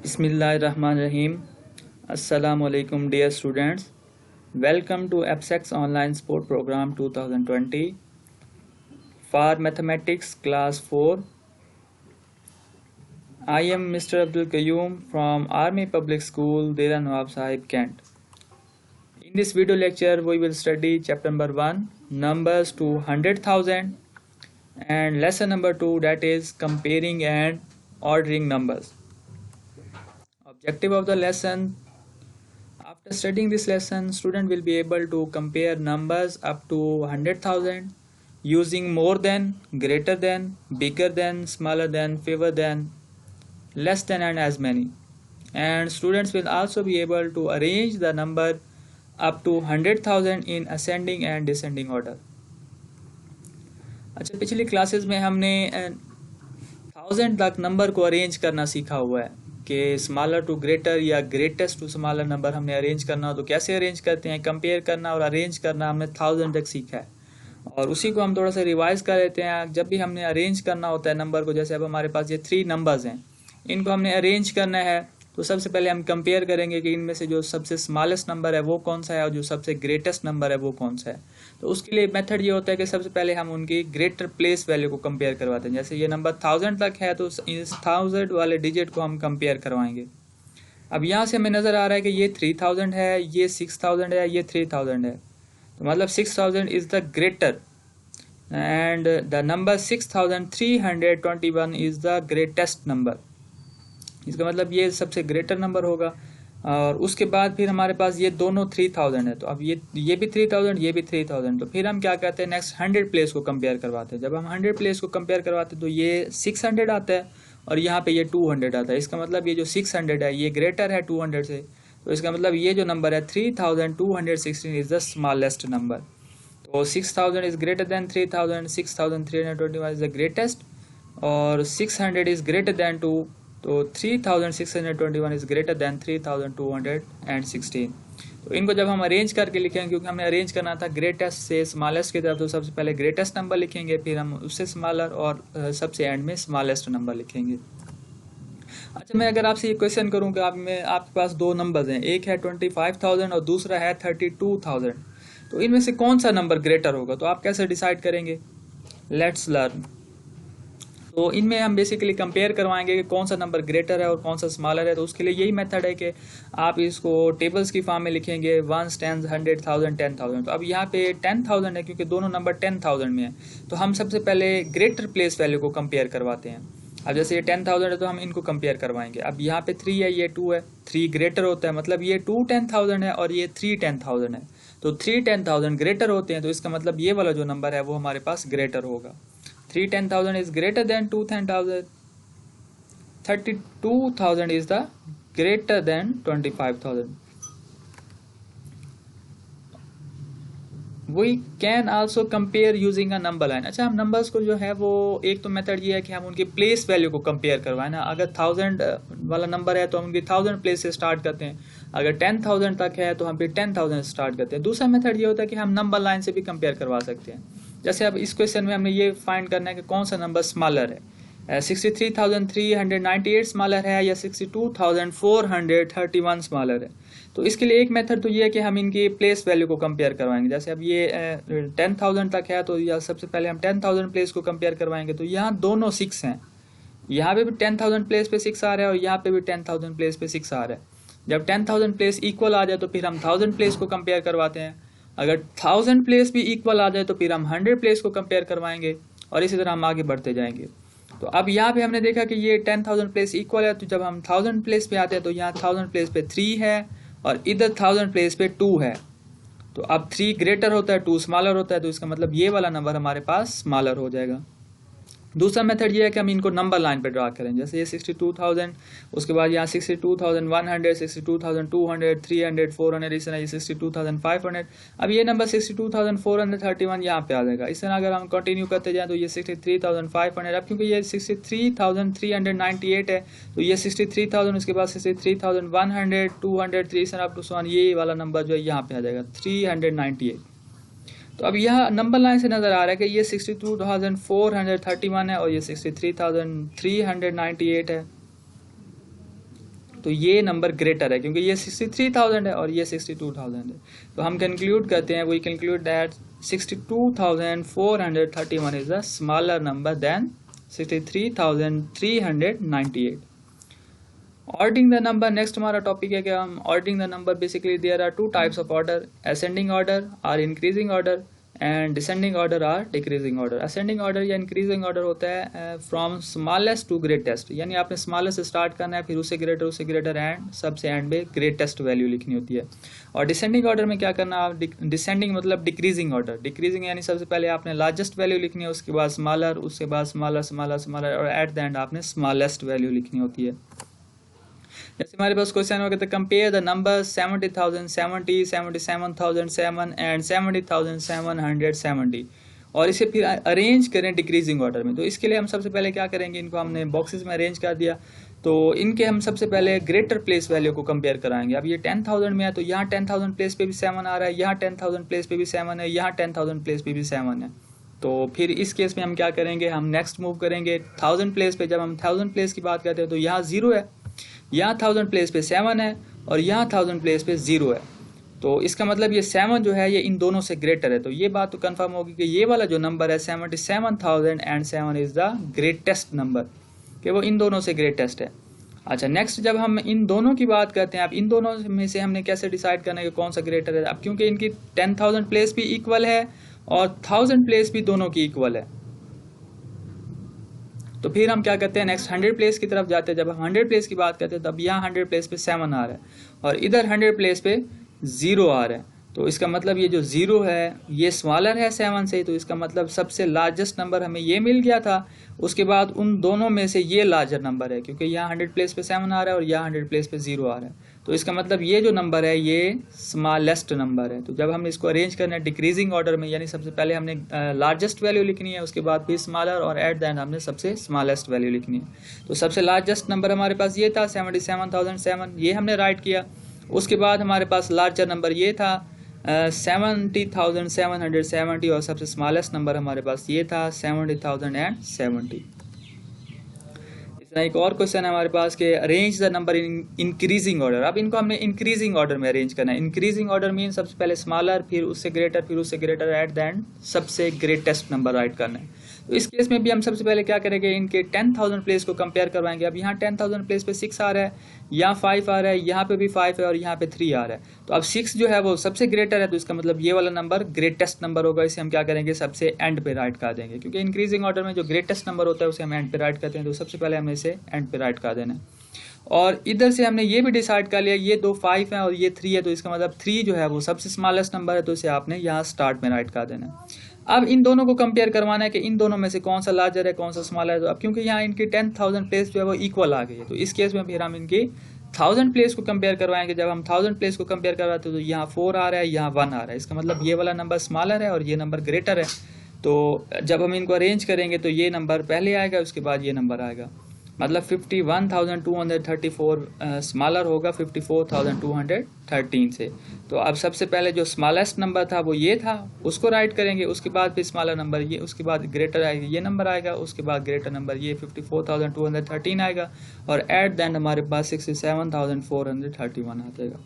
Bismillahirrahmanirrahim. Assalamu alaikum dear students. Welcome to APSEX Online Sport Program 2020 for Mathematics Class 4. I am Mr. Abdul Qayyum from Army Public School, Dera Nawab Sahib, Kent. In this video lecture, we will study chapter number 1, numbers to 100,000, and lesson number 2, that is comparing and ordering numbers. Objective of the lesson: after studying this lesson, student will be able to compare numbers up to 100,000 using more than, greater than, bigger than, smaller than, fewer than, less than, and as many. And students will also be able to arrange the number up to 100,000 in ascending and descending order. अच्छा, पिछली classes में हमने 1000 तक number को arrange करना सीखा हुआ है कि स्मॉलर टू ग्रेटर या ग्रेटेस्ट टू स्मॉलर नंबर हमने अरेंज करना हो तो कैसे अरेंज करते हैं, कंपेयर करना और अरेंज करना हमने 1000 तक सीखा है। और उसी को हम थोड़ा सा रिवाइज कर लेते हैं। जब भी हमने अरेंज करना होता है नंबर को, जैसे अब हमारे पास ये 3 नंबर्स हैं, इनको हमने अरेंज करना है तो सबसे पहले हम कंपेयर करेंगे कि इनमें से जो सबसे स्मॉलेस्ट नंबर है वो कौन सा है और जो सबसे ग्रेटेस्ट नंबर है वो कौन सा है। तो उसके लिए मेथड ये होता है कि सबसे पहले हम उनकी ग्रेटर प्लेस वैल्यू को कंपेयर करवाते हैं। जैसे ये नंबर 1000 तक है तो इस 1000 वाले डिजिट को हम कंपेयर करवाएंगे। अब यहाँ से हमें नज़र आ रहा है कि ये 3000 है, ये 6000 है, ये 3000 है, तो मतलब 6000 is the greater and the number 6321 is the greatest number. इसका मतलब ये सबसे ग्रेटर नंबर होगा। और उसके बाद फिर हमारे पास ये दोनों 3000 है, तो अब ये भी 3000, ये भी 3000, तो फिर हम क्या कहते हैं, नेक्स्ट 100 प्लेस को कंपेयर करवाते हैं। जब हम 100 प्लेस को कंपेयर करवाते हैं तो ये 600 आता है और यहाँ पे ये 200 आता है। इसका मतलब ये जो 600 है ये ग्रेटर है 200 से, तो इसका मतलब ये जो नंबर है 3216 इज़ द स्मॉलेस्ट नंबर। तो 6000 is greater than 3000, 6321 is the greatest और 600 इज़ ग्रेटर दैन 2, तो 3621 इज़ ग्रेटर दैन 3216। तो इनको जब हम अरेंज करके लिखेंगे, क्योंकि हमने अरेंज करना था ग्रेटेस्ट से स्मॉलेस्ट की तरफ, तो सबसे पहले ग्रेटेस्ट नंबर लिखेंगे, फिर हम उससे स्मॉलर और सबसे एंड में स्मॉलेस्ट नंबर लिखेंगे। अच्छा, मैं अगर आपसे ये क्वेश्चन करूँ कि आपके पास 2 नंबर्स हैं, एक है 25,000 और दूसरा है 32,000, तो इनमें से कौन सा नंबर ग्रेटर होगा, तो आप कैसे डिसाइड करेंगे? Let's learn. तो इनमें हम बेसिकली कंपेयर करवाएंगे कि कौन सा नंबर ग्रेटर है और कौन सा स्मॉलर है। तो उसके लिए यही मेथड है कि आप इसको टेबल्स की फॉर्म में लिखेंगे, 1, 10, 100, 1000, 10,000। तो अब यहाँ पे 10,000 है क्योंकि दोनों नंबर 10,000 में है, तो हम सबसे पहले ग्रेटर प्लेस वैल्यू को कंपेयर करवाते हैं। अब जैसे ये 10,000 है तो हम इनको कंपेयर करवाएंगे। अब यहाँ पे 3 है, ये 2 है, 3 ग्रेटर होता है, मतलब ये 2 10,000 है और ये 3 10,000 है, तो 3 10,000 ग्रेटर होते हैं, तो इसका मतलब ये वाला जो नंबर है वो हमारे पास ग्रेटर होगा। 3 10,000 is greater than 2 10,000. 32,000 is the greater than 25,000. We can also compare using a number line. अच्छा, हम नंबर्स को जो है वो एक तो मेथड ये है कि हम उनकी प्लेस वैल्यू को कंपेयर करवाएं ना। अगर 1000 वाला नंबर है तो हम उनकी 1000 प्लेस से स्टार्ट करते हैं, अगर 10,000 तक है तो हम फिर 10,000 स्टार्ट करते हैं। दूसरा मेथड ये होता है कि हम नंबर लाइन से भी कंपेयर करवा सकते हैं। जैसे अब इस क्वेश्चन में हमने ये फाइंड करना है कि कौन सा नंबर स्मॉलर है, 63,398 स्मॉलर है या 62,431 स्मॉलर है। तो इसके लिए एक मेथड तो ये है कि हम इनकी प्लेस वैल्यू को कंपेयर करवाएंगे। जैसे अब ये 10,000 तक है तो या सबसे पहले हम 10,000 प्लेस को कंपेयर करवाएंगे, तो यहाँ दोनों 6 हैं, यहाँ पे भी 10,000 प्लेस पे 6 आ रहा है और यहाँ पे भी 10,000 प्लेस पे 6 आ रहा है। जब 10,000 प्लेस इक्वल आ जाए तो फिर हम 1000 प्लेस को कंपेयर करवाते हैं। अगर 1000 प्लेस भी इक्वल आ जाए तो फिर हम 100 प्लेस को कंपेयर करवाएंगे और इसी तरह हम आगे बढ़ते जाएंगे। तो अब यहाँ पे हमने देखा कि ये 10,000 प्लेस इक्वल है, तो जब हम 1000 प्लेस पे आते हैं तो यहाँ 1000 प्लेस पे 3 है और इधर 1000 प्लेस पे 2 है। तो अब 3 ग्रेटर होता है, 2 स्मॉलर होता है, तो इसका मतलब ये वाला नंबर हमारे पास स्मॉलर हो जाएगा। दूसरा मेथड ये है कि हम इनको नंबर लाइन पे ड्रा करें। जैसे ये 62,000, उसके बाद यहाँ 62,100, 62,200, 300, 400, इस तरह ये 62,500। अब ये नंबर 62,431 यहाँ पे आ जाएगा। इस तरह अगर हम कंटिन्यू करते जाएं तो ये 63,500। अब क्योंकि ये 63,398 है तो ये 63,000, उसके बाद 63,100, 200, 300 अप टू 100, ये वाला नंबर जो है यहाँ पे आ जाएगा 398। तो अब यह नंबर लाइन से नज़र आ रहा है कि ये 62,431 है और ये 63,398 है। तो ये नंबर ग्रेटर है, क्योंकि ये 63,000 है और ये 62,000 है। तो हम कंक्लूड करते हैं, we conclude that 62,431 is the smaller number than 63,398। Ordering the number, next हमारा टॉपिक है कि हम ordering the number. Basically there are two types of order, ascending order और increasing order and descending order और decreasing order. Ascending order या increasing order होता है from smallest to greatest, यानी आपने स्मॉलेस्ट से स्टार्ट करना है, फिर उससे ग्रेटर एंड सबसे एंड में ग्रेटेस्ट वैल्यू लिखनी होती है। और डिसेंडिंग ऑर्डर में क्या करना है, डिसेंडिंग मतलब डिक्रीजिंग ऑर्डर। डिक्रीजिंग यानी सबसे पहले आपने लार्जेस्ट वैल्यू लिखनी है, उसके बाद स्मॉलर, उसके बाद स्मॉलर स्मॉलर स्मॉलर और एट द एंड आपने स्मॉलेस्ट वैल्यू लिखनी होती है। जैसे हमारे पास क्वेश्चन होगा, कंपेयर द नंबर 70,070, 77,007 एंड 70,770 और इसे फिर अरेंज करें डिक्रीजिंग ऑर्डर में। तो इसके लिए हम सबसे पहले क्या करेंगे, इनको हमने बॉक्सेस में अरेंज कर दिया, तो इनके हम सबसे पहले ग्रेटर प्लेस वैल्यू को कंपेयर कराएंगे। अब ये 10,000 में है तो यहाँ 10,000 प्लेस पे भी 7 आ रहा है, यहाँ 10,000 प्लेस पे भी 7 है, यहाँ 10,000 प्लेस पे भी 7 है। तो फिर इस केस में हम क्या करेंगे, हम नेक्स्ट मूव करेंगे 1000 प्लेस पे। जब हम 1000 प्लेस की बात करते हैं तो यहाँ 0 है, यहाँ 1000 प्लेस पे 7 है और यहाँ 1000 प्लेस पे 0 है। तो इसका मतलब ये 7 जो है ये इन दोनों से ग्रेटर है। तो ये बात तो कंफर्म होगी कि ये वाला जो नंबर है 77,007 इज द ग्रेटेस्ट नंबर, कि वो इन दोनों से ग्रेटेस्ट है। अच्छा, नेक्स्ट जब हम इन दोनों की बात करते हैं, अब इन दोनों में से हमने कैसे डिसाइड करना है कि कौन सा ग्रेटर है। अब क्योंकि इनकी 10,000 प्लेस भी इक्वल है और 1000 प्लेस भी दोनों की इक्वल है, तो फिर हम क्या करते हैं, नेक्स्ट 100 प्लेस की तरफ जाते हैं। जब हम 100 प्लेस की बात करते हैं तब यहाँ 100 प्लेस पे 7 आ रहा है और इधर 100 प्लेस पे 0 आ रहा है। तो इसका मतलब ये जो 0 है ये स्मॉलर है 7 से, तो इसका मतलब सबसे लार्जेस्ट नंबर हमें ये मिल गया था। उसके बाद उन दोनों में से ये लार्जर नंबर है, क्योंकि यहाँ 100 प्लेस पे 7 आ रहा है और यहाँ 100 प्लेस पे 0 आ रहा है। तो इसका मतलब ये जो नंबर है ये स्मॉलेस्ट नंबर है। तो जब हम इसको अरेंज करना है डिक्रीजिंग ऑर्डर में, यानी सबसे पहले हमने लार्जेस्ट वैल्यू लिखनी है, उसके बाद फिर स्मॉलर और एट द एंड हमने सबसे स्मॉलेस्ट वैल्यू लिखनी है। तो सबसे लार्जेस्ट नंबर हमारे पास ये था 77,007, ये हमने राइट किया। उसके बाद हमारे पास लार्जर नंबर ये था 70,770 और सबसे स्मॉलेस्ट नंबर हमारे पास ये था 70,070। एक और क्वेश्चन है हमारे पास कि arrange the number in increasing order. अब इनको हमने इंक्रीजिंग ऑर्डर में अरेंज करना है। इंक्रीजिंग ऑर्डर मीन सबसे पहले स्मॉलर, फिर उससे ग्रेटर एट द एंड सबसे ग्रेटेस्ट नंबर राइट करना है। तो इस केस में भी हम सबसे पहले क्या करेंगे, इनके 10,000 प्लेस को कंपेयर करवाएंगे। अब यहाँ 10,000 प्लेस पे 6 आ रहा है, यहाँ 5 आ रहा है, यहाँ पे भी 5 है और यहाँ पे 3 आ रहा है। तो अब 6 जो है वो सबसे ग्रेटर है, तो इसका मतलब ये वाला नंबर ग्रेटेस्ट नंबर होगा। इसे हम क्या करेंगे, सबसे एंड पे राइट कर देंगे, क्योंकि इंक्रीजिंग ऑर्डर में जो ग्रेटेस्ट नंबर होता है उसे हम एंड पे राइट करते हैं। तो सबसे पहले हमने इसे एंड पे राइट कर देना है। और इधर से हमने ये भी डिसाइड कर लिया, ये दो 5 है और ये 3 है, तो इसका मतलब 3 जो है वो सबसे स्मॉलेस्ट नंबर है, तो इसे आपने यहाँ स्टार्ट में राइट कर देना है। अब इन दोनों को कंपेयर करवाना है कि इन दोनों में से कौन सा लार्जर है कौन सा स्मॉलर है। तो अब क्योंकि यहाँ इनकी 10,000 प्लेस जो है वो इक्वल आ गई है, तो इस केस में फिर हम इनकी 1000 प्लेस को कंपेयर करवाएंगे। जब हम 1000 प्लेस को कंपेयर करवाते हैं तो यहाँ 4 आ रहा है, यहाँ 1 आ रहा है। इसका मतलब ये वाला नंबर स्मॉलर है और ये नंबर ग्रेटर है। तो जब हम इनको अरेंज करेंगे तो ये नंबर पहले आएगा, उसके बाद ये नंबर आएगा। मतलब 51,234 स्मॉलर होगा 54,213 से। तो अब सबसे पहले जो स्मॉलेस्ट नंबर था वो ये था, उसको राइट करेंगे। उसके बाद फिर स्मॉलर नंबर ये, उसके बाद ग्रेटर आएगा ये नंबर आएगा, उसके बाद ग्रेटर नंबर ये 54,213 आएगा और एट द एंड हमारे पास 67,431 आ जाएगा।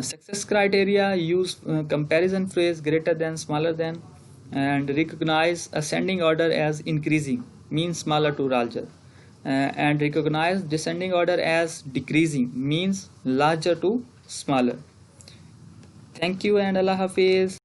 Success criteria, use comparison phrase greater than smaller than and recognize ascending order as increasing means smaller to larger and recognize descending order as decreasing means larger to smaller. Thank you and Allah Hafiz.